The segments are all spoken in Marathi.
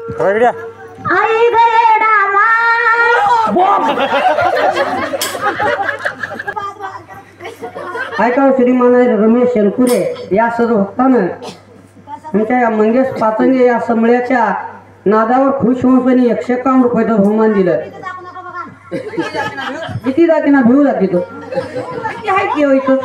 रगड्या आई गयेडा ऐका श्रीमान रमेश शेलकुरे या सर्व भक्तानं आमच्या या मंगेश पाचंगे या समळ्याच्या नादावर खुश होऊन 151 रुपयाचं बहुमान दिलं. किती जाते ना भिऊ जाते तो किती आहे की इथं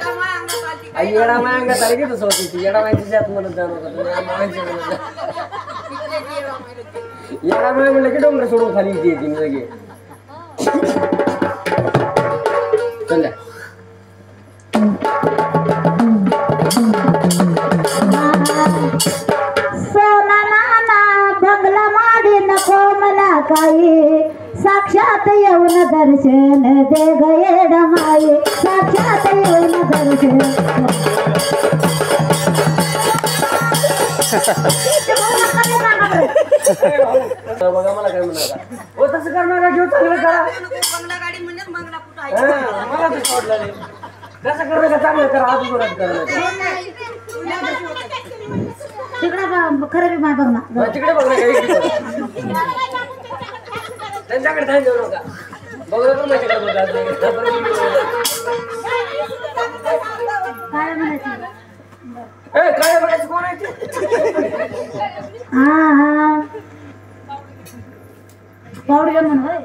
येडा मायंगा तारीख तसं होती ती येडा माहिती जात म्हणत जाणं येडा माय म्हणलं की डोंगर सोडून खाली येते लगे चल सोना नाना बंगला माडी नको मला काही साक्षात येऊन दर्शन दे गयेडा माई साक्षात येऊन दर्शन बघा मला काय म्हणाला हो तसं करणार घेऊ चांगलं करा मला तसं वाटलं नाही कसं करणं का चांगलं करा आज जोरात करणं तिकडे खरं बी माय बघ ना तिकडे बघ ना त्यांच्याकडे ध्यान देऊ नका बघा पण माझ्याकडे काय म्हणायचं काय बघायचं कोण आहे हा पावडी म्हण होय